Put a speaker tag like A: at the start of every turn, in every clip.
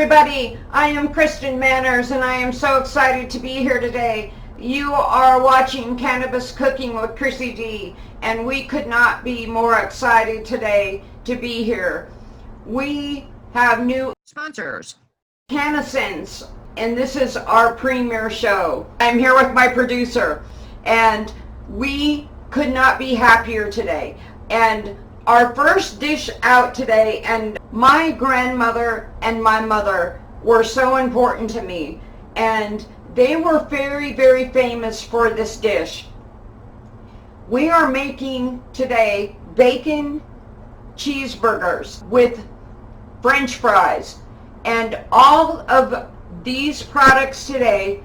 A: everybody. I am Kristen Manners and I am so excited to be here today. You are watching Cannabis Cooking with Krisey D, and we could not be more excited today to be here. We have new sponsors, hastens, and this is our premiere show. I'm here with my producer, and we could not be happier today. And our first dish out today, and my grandmother and my mother were so important to me, and they were very, very famous for this dish. We are making today bacon cheeseburgers with French fries, and all of these products today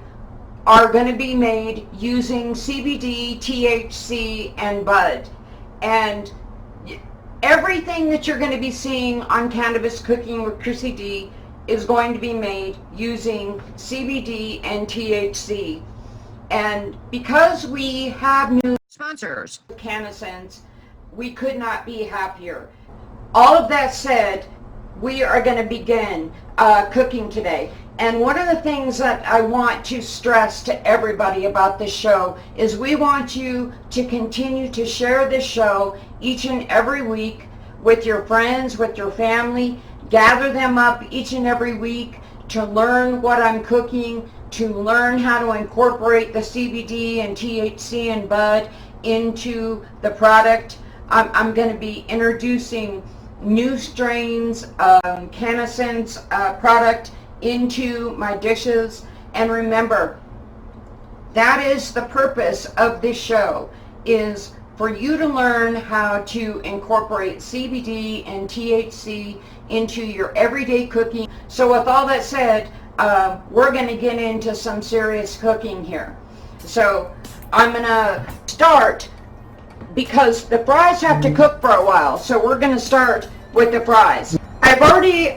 A: are going to be made using CBD, THC, and bud. And everything that you're going to be seeing on Cannabis Cooking with Krisey D is going to be made using CBD and THC. And because we have new sponsors, hastens, we could not be happier. All of that said, we are going to begin cooking today. And one of the things that I want to stress to everybody about this show is we want you to continue to share this show each and every week with your friends, with your family. Gather them up each and every week to learn what I'm cooking, to learn how to incorporate the CBD and THC and bud into the product. I'm going to be introducing new strains of hastens product into my dishes. And remember, that is the purpose of this show, is for you to learn how to incorporate CBD and THC into your everyday cooking. So with all that said, we're going to get into some serious cooking here. So I'm going to start, because the fries have to cook for a while, so we're going to start with the fries. I've already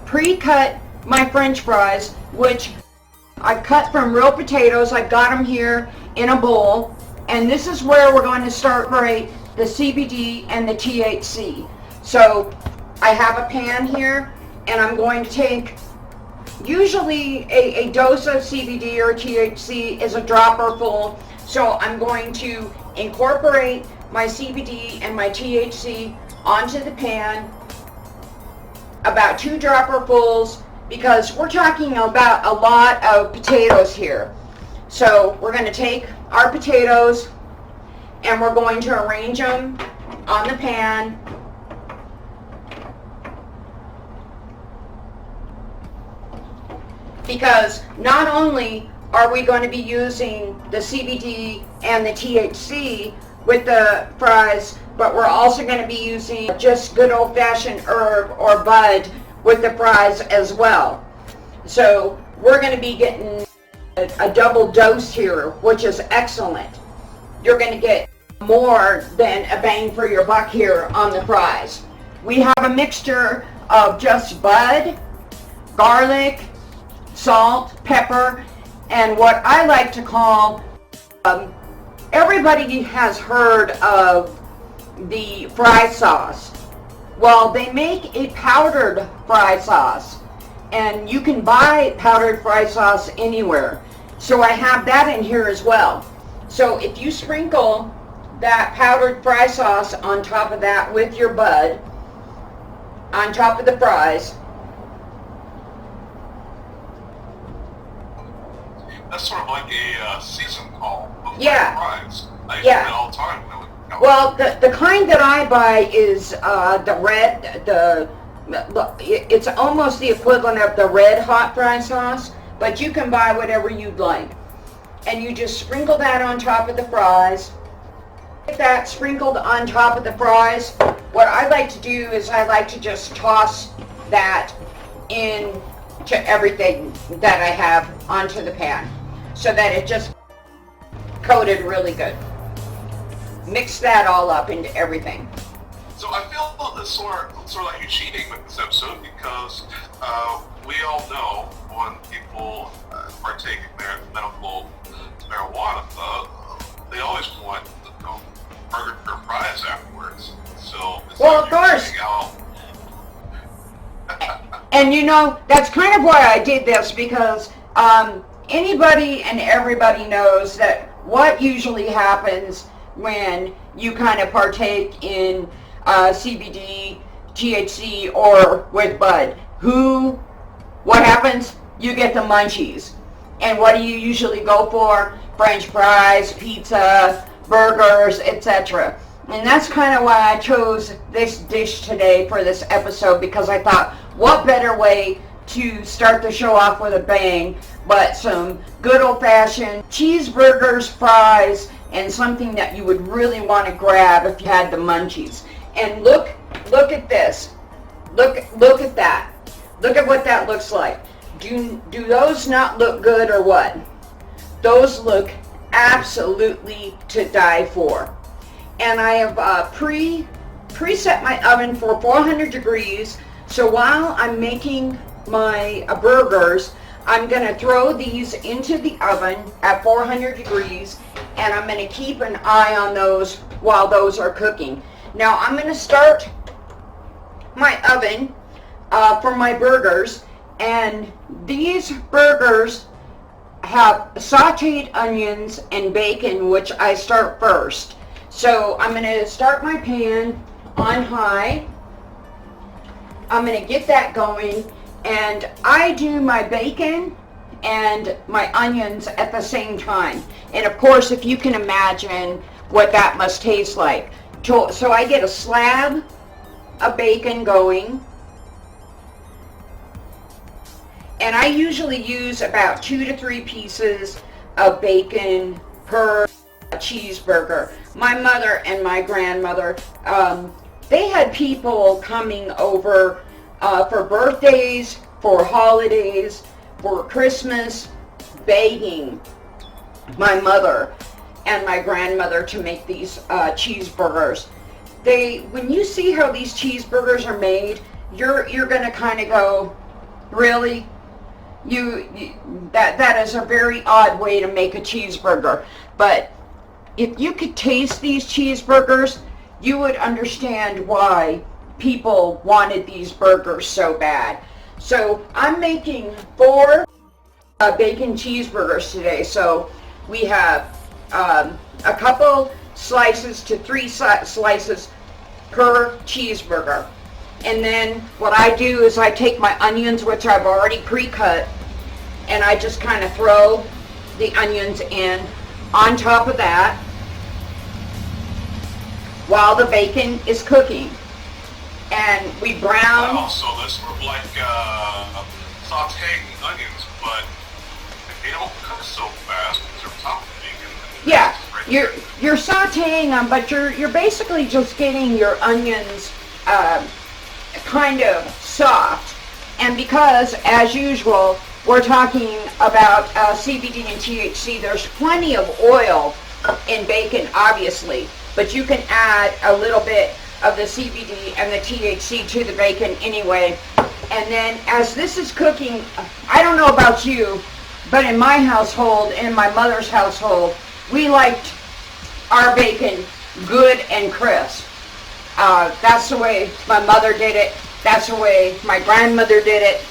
A: pre-cut my French fries, which I cut from real potatoes. I've got them here in a bowl, and this is where we're going to start right the CBD and the THC. So I have a pan here, and I'm going to take, usually a dose of CBD or THC is a dropper full, so I'm going to incorporate my CBD and my THC onto the pan, about 2 dropper fulls, because we're talking about a lot of potatoes here. So we're going to take our potatoes and we're going to arrange them on the pan. Because not only are we going to be using the CBD and the THC with the fries, but we're also going to be using just good old-fashioned herb or bud with the fries as well. So we're going to be getting a double dose here, which is excellent. You're going to get more than a bang for your buck here on the fries. We have a mixture of just bud, garlic, salt, pepper, and what I like to call, everybody has heard of the fry sauce. Well, they make a powdered fry sauce, and you can buy powdered fry sauce anywhere. So I have that in here as well. So if you sprinkle that powdered fry sauce on top of that with your bud, on top of the fries.
B: That's sort of like a season call of fries. I use it all the time.
A: Well, the kind that I buy is the red, it's almost the equivalent of the red hot fry sauce, but you can buy whatever you'd like. And you just sprinkle that on top of the fries. Get that sprinkled on top of the fries. What I like to do is I like to just toss that into everything that I have onto the pan, so that it just coated really good. Mix that all up into everything.
B: So I feel this sort of like you're cheating with this episode, because we all know when people partake in medical marijuana, they always want burger or fries afterwards. So it's
A: well, of course. And you know, that's kind of why I did this, because anybody and everybody knows that what usually happens when you kind of partake in CBD, THC, or with bud. What happens? You get the munchies. And what do you usually go for? French fries, pizza, burgers, etc. And that's kind of why I chose this dish today for this episode, because I thought, what better way to start the show off with a bang but some good old-fashioned cheeseburgers, fries, and something that you would really want to grab if you had the munchies. And look at this. Look at that. Look at what that looks like. Do those not look good or what? Those look absolutely to die for. And I have preset my oven for 400 degrees. So while I'm making my burgers, I'm going to throw these into the oven at 400 degrees, and I'm going to keep an eye on those while those are cooking. Now I'm going to start my oven for my burgers, and these burgers have sauteed onions and bacon, which I start first. So I'm going to start my pan on high. I'm going to get that going, and I do my bacon and my onions at the same time. And of course, if you can imagine what that must taste like. So I get a slab of bacon going, and I usually use about 2 to 3 pieces of bacon per cheeseburger. My mother and my grandmother, they had people coming over for birthdays, for holidays, for Christmas, begging my mother and my grandmother to make these cheeseburgers. When you see how these cheeseburgers are made, you're gonna kind of go, really? That is a very odd way to make a cheeseburger. But if you could taste these cheeseburgers, you would understand why people wanted these burgers so bad. So I'm making 4 bacon cheeseburgers today. So we have a couple slices to 3 slices per cheeseburger. And then what I do is I take my onions, which I've already pre-cut, and I just kind of throw the onions in on top of that while the bacon is cooking. And we brown.
B: Wow, so that's sort of like sauteing onions, but they don't cook so fast because they're top of bacon.
A: Yeah, you're sauteing them, but you're basically just getting your onions kind of soft. And because, as usual, we're talking about CBD and THC, there's plenty of oil in bacon, obviously, but you can add a little bit of the CBD and the THC to the bacon anyway. And then as this is cooking, I don't know about you, but in my household, in my mother's household, we liked our bacon good and crisp. That's the way my mother did it. That's the way my grandmother did it.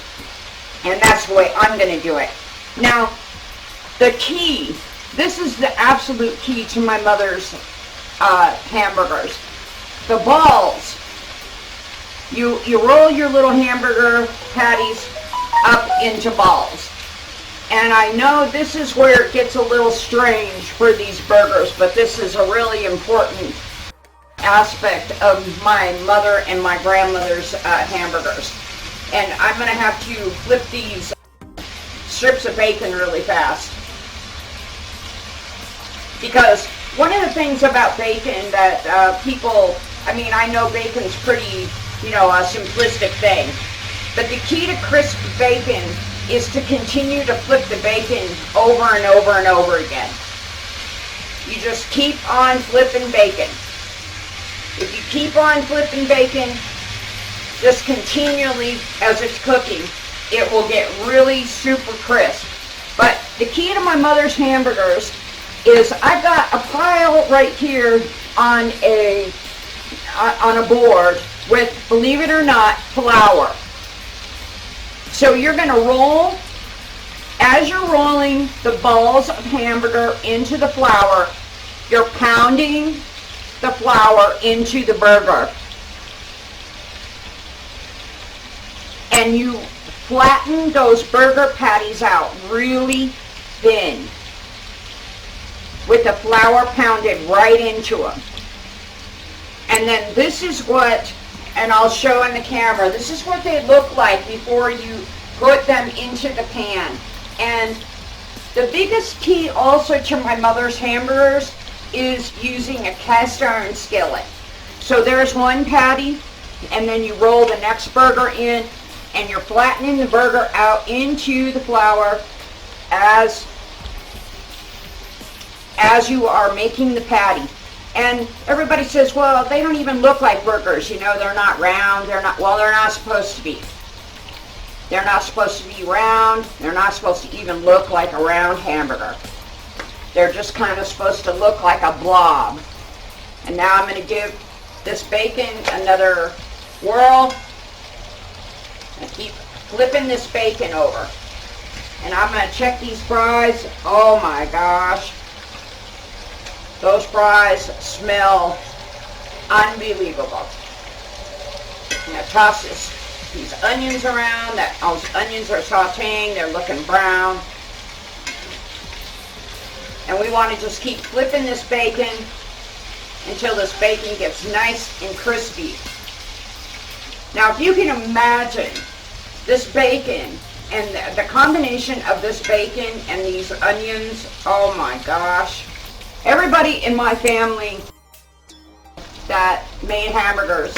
A: And that's the way I'm going to do it. Now, the key, this is the absolute key to my mother's hamburgers. The balls. You roll your little hamburger patties up into balls. And I know this is where it gets a little strange for these burgers, but this is a really important aspect of my mother and my grandmother's hamburgers. And I'm going to have to flip these strips of bacon really fast. Because one of the things about bacon that people, I mean, I know bacon's pretty, a simplistic thing. But the key to crisp bacon is to continue to flip the bacon over and over and over again. You just keep on flipping bacon. If you keep on flipping bacon, just continually as it's cooking, it will get really super crisp. But the key to my mother's hamburgers is I've got a pile right here on a board with, believe it or not, flour. So you're going to roll, as you're rolling the balls of hamburger into the flour, you're pounding the flour into the burger. And you flatten those burger patties out really thin with the flour pounded right into them. And then this is what, and I'll show in the camera, this is what they look like before you put them into the pan. And the biggest key also to my mother's hamburgers is using a cast iron skillet. So there's one patty, and then you roll the next burger in, and you're flattening the burger out into the flour as you are making the patty. And everybody says, well, they don't even look like burgers, you know, they're not round, they're not supposed to be. They're not supposed to be round, they're not supposed to even look like a round hamburger. They're just kind of supposed to look like a blob. And now I'm going to give this bacon another whirl. I keep flipping this bacon over. And I'm going to check these fries. Oh my gosh. Those fries smell unbelievable. I'm going to toss these onions around. Those onions are sauteing. They're looking brown. And we want to just keep flipping this bacon until this bacon gets nice and crispy. Now, if you can imagine this bacon and the combination of this bacon and these onions, oh my gosh. Everybody in my family that made hamburgers,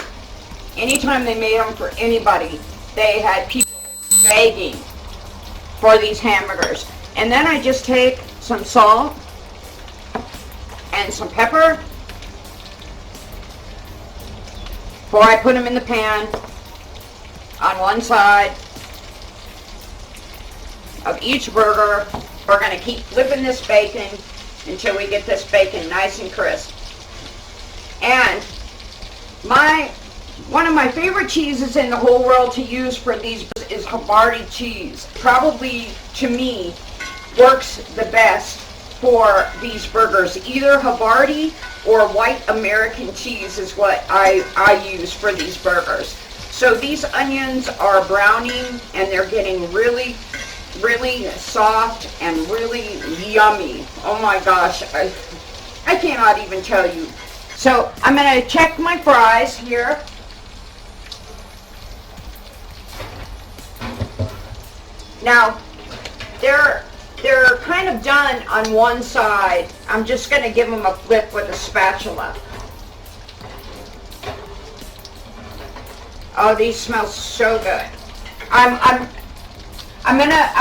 A: anytime they made them for anybody, they had people begging for these hamburgers. And then I just take some salt and some pepper before I put them in the pan on one side of each burger. We're going to keep flipping this bacon until we get this bacon nice and crisp. And one of my favorite cheeses in the whole world to use for these is Havarti cheese. Probably, to me, works the best for these burgers. Either Havarti or white American cheese is what I use for these burgers. So these onions are browning and they're getting really, really soft and really yummy. Oh my gosh, I cannot even tell you. So I'm going to check my fries here. Now, they're kind of done on one side. I'm just going to give them a flip with a spatula. Oh, these smell so good. I'm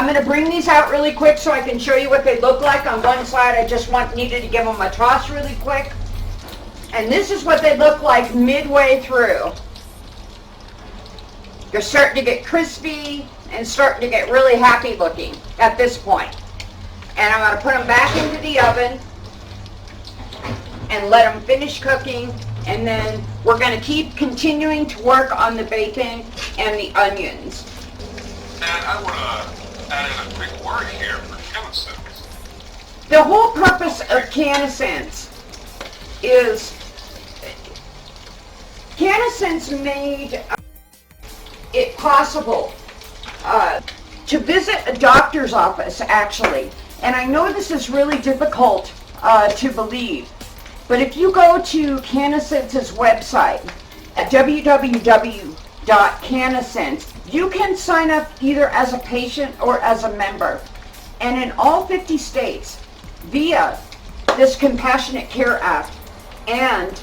A: gonna bring these out really quick so I can show you what they look like on one side. I just needed to give them a toss really quick. And this is what they look like midway through. They're starting to get crispy and starting to get really happy looking at this point. And I'm going to put them back into the oven and let them finish cooking. And then we're going to keep continuing to work on the bacon and the onions.
B: And I want to add in a quick word here for CannaSense.
A: The whole purpose of CannaSense is CannaSense made it possible to visit a doctor's office, actually. And I know this is really difficult to believe, but if you go to CannaSense's website at www.cannasense, you can sign up either as a patient or as a member. And in all 50 states, via this Compassionate Care Act and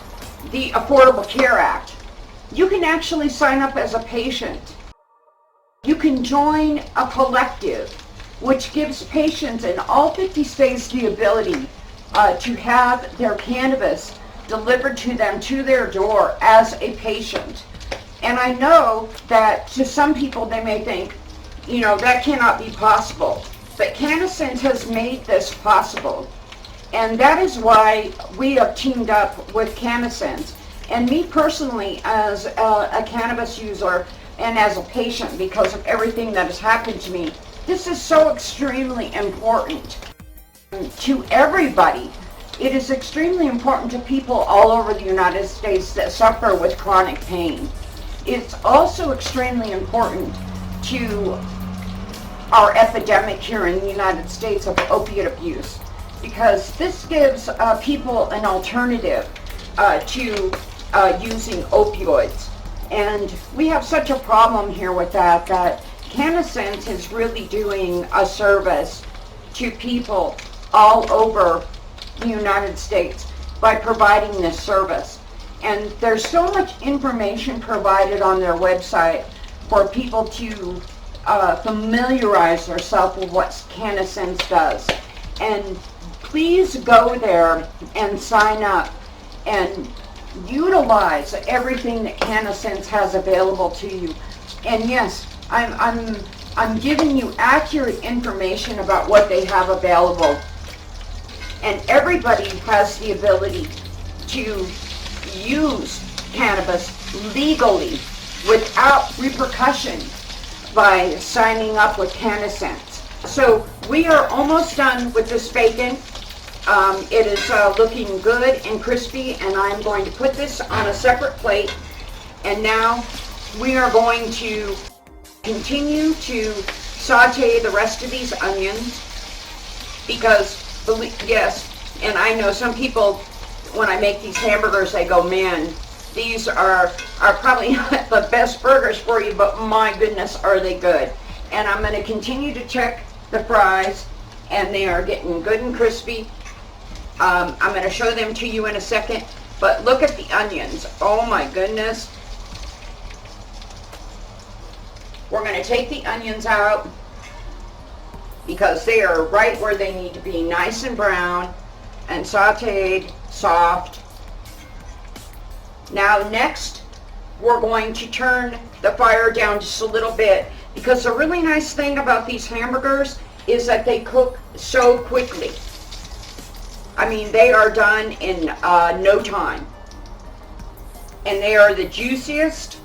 A: the Affordable Care Act, you can actually sign up as a patient. You can join a collective, which gives patients in all 50 states the ability to have their cannabis delivered to them to their door as a patient. And I know that to some people they may think, you know, that cannot be possible. But CannaSense has made this possible. And that is why we have teamed up with CannaSense. And me personally, as a cannabis user, and as a patient because of everything that has happened to me. This is so extremely important to everybody. It is extremely important to people all over the United States that suffer with chronic pain. It's also extremely important to our epidemic here in the United States of opiate abuse, because this gives people an alternative to using opioids. And we have such a problem here with that CannaSense is really doing a service to people all over the United States by providing this service. And there's so much information provided on their website for people to familiarize themselves with what CannaSense does. And please go there and sign up and utilize everything that CannaSense has available to you. And yes, I'm giving you accurate information about what they have available. And everybody has the ability to use cannabis legally without repercussion by signing up with CannaSense. So we are almost done with this bacon. It is looking good and crispy, and I'm going to put this on a separate plate. And now we are going to continue to saute the rest of these onions, because yes, and I know some people, when I make these hamburgers, they go, man, these are probably not the best burgers for you, but my goodness, are they good. And I'm going to continue to check the fries, and they are getting good and crispy. I'm going to show them to you in a second, but look at the onions. Oh my goodness. We're going to take the onions out because they are right where they need to be, nice and brown and sauteed, soft. Now next, we're going to turn the fire down just a little bit, because the really nice thing about these hamburgers is that they cook so quickly. I mean, they are done in no time. And they are the juiciest,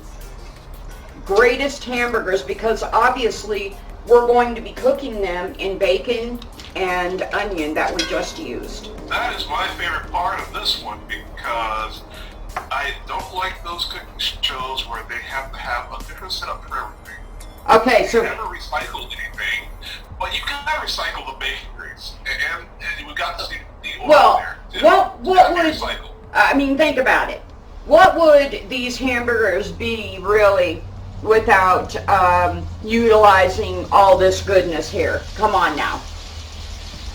A: greatest hamburgers, because obviously we're going to be cooking them in bacon and onion that we just used.
B: That is my favorite part of this one, because I don't like those cooking shows where they have to have a different setup for everything.
A: Okay, so
B: you never recycle anything, but you gotta recycle the bacon grease, and we got the oil
A: well,
B: there too.
A: what would
B: recycle?
A: I mean, think about it. What would these hamburgers be really without utilizing all this goodness here? Come on now.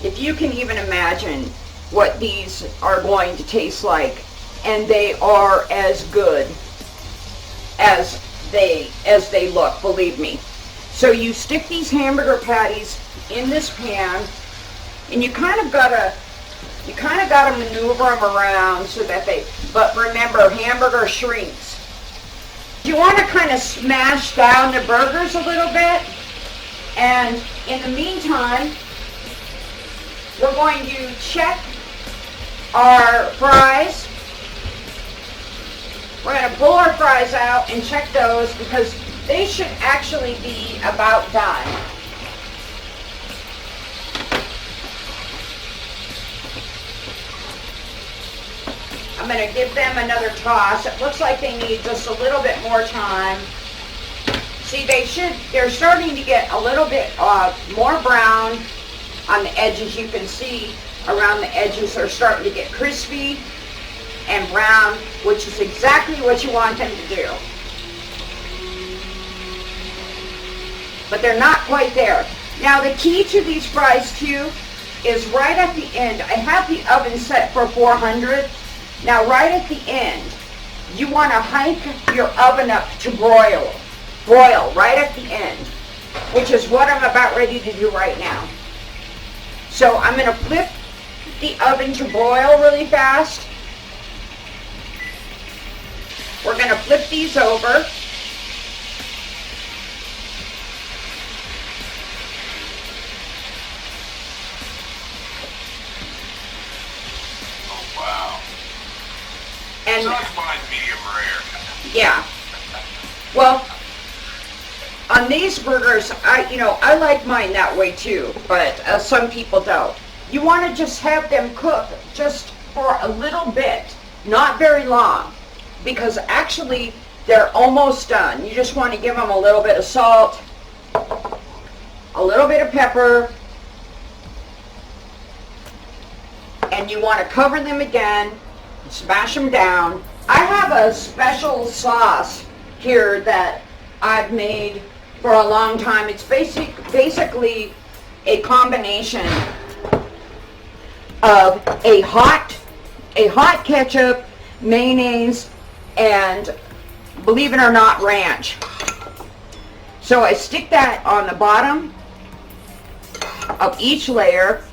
A: If you can even imagine what these are going to taste like, and they are as good as they look, believe me. So you stick these hamburger patties in this pan, and you kind of gotta maneuver them around so that but remember, hamburger shrinks. You want to kind of smash down the burgers a little bit, and in the meantime, we're going to check our fries. We're going to pull our fries out and check those, because they should actually be about done. I'm going to give them another toss. It looks like they need just a little bit more time. See, they're starting to get a little bit more brown on the edges. You can see around the edges are starting to get crispy and brown, which is exactly what you want them to do. But they're not quite there. Now the key to these fries too is right at the end. I have the oven set for 400. Now right at the end, you want to hike your oven up to broil right at the end, which is what I'm about ready to do right now. So I'm going to flip the oven to broil really fast. We're going to flip these over.
B: Oh, wow.
A: And
B: so I find medium rare.
A: yeah. Well, On these burgers, I like mine that way too, but some people don't. You want to just have them cook just for a little bit, not very long, because actually they're almost done. You just want to give them a little bit of salt, a little bit of pepper, and you want to cover them again, smash them down. I have a special sauce here that I've made for a long time. It's basically a combination of a hot ketchup, mayonnaise, and believe it or not, ranch. So I stick that on the bottom of each layer.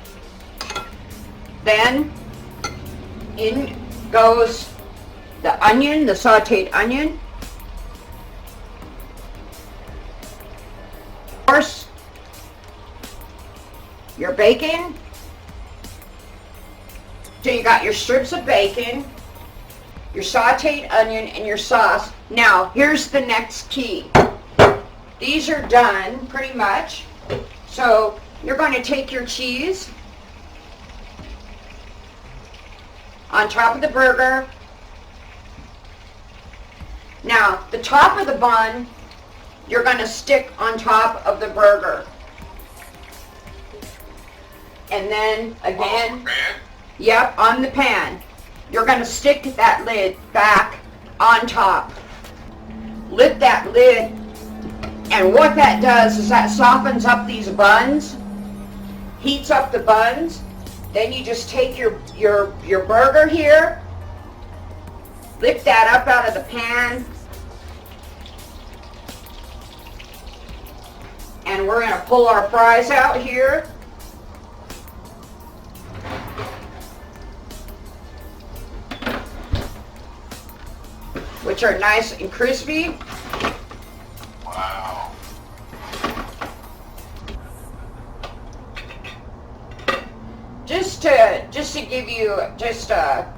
A: Then in goes the onion, the sauteed onion. Of course, your bacon. So you got your strips of bacon, your sauteed onion, and your sauce. Now, here's the next key. These are done pretty much. So you're going to take your cheese on top of the burger. Now, the top of the bun, you're going to stick on top of the burger. And then again, yep, on the pan. You're going to stick that lid back on top. Lift that lid, and what that does is that softens up these buns, heats up the buns. Then you just take your burger here, lift that up out of the pan, and we're going to pull our fries out here. Which are nice and crispy.
B: Wow.
A: Just to give you just a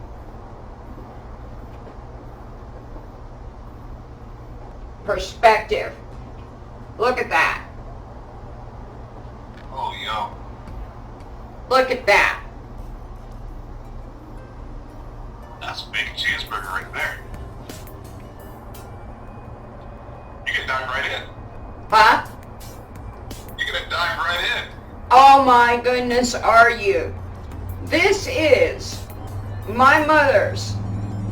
A: perspective. Look at that.
B: Oh, yum.
A: Look at that.
B: That's a big cheeseburger right there. You can dive right in.
A: Huh?
B: You're gonna dive right in.
A: Oh my goodness, are you? This is my mother's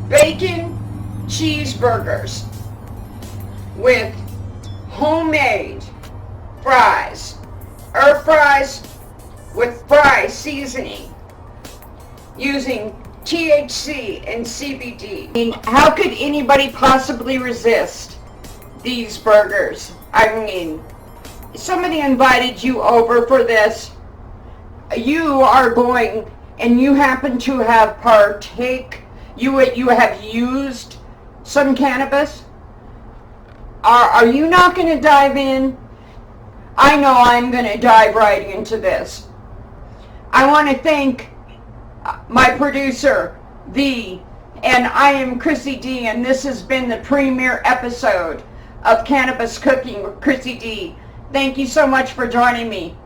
A: bacon cheeseburgers with homemade fries, herb fries with fry seasoning using THC and CBD. I mean, how could anybody possibly resist these burgers? I mean, somebody invited you over for this. You are going, and you happen to have you have used some cannabis. Are you not going to dive in? I know I'm going to dive right into this. I want to thank my producer, and I am Krisey D, and this has been the premiere episode of Cannabis Cooking with Krisey D. Thank you so much for joining me.